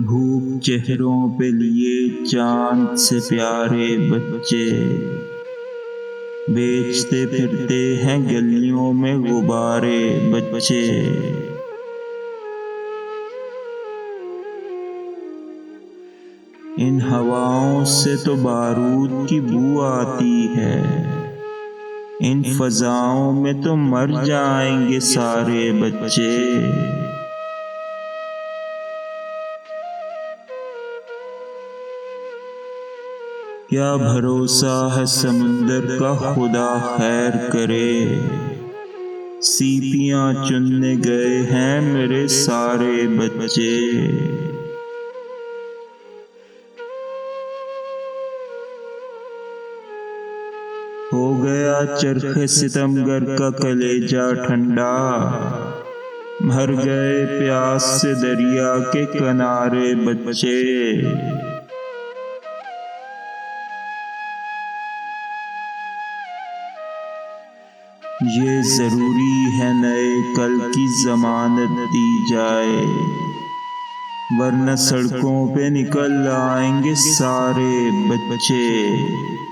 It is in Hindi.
भूख चेहरों पे लिए चांद से प्यारे बच्चे, बेचते फिरते हैं गलियों में गुब्बारे बच्चे। इन हवाओं से तो बारूद की बू आती है, इन फजाओं में तो मर जाएंगे सारे बच्चे। क्या भरोसा है समुंदर का खुदा खैर करे, सीपियां चुनने गए हैं मेरे सारे बच्चे। हो गया चरखे सितमगर का कलेजा ठंडा, मर गए प्यास से दरिया के किनारे बच्चे। ये जरूरी है नए कल की जमानत दी जाए, वरना सड़कों पे निकल आएंगे सारे बच्चे।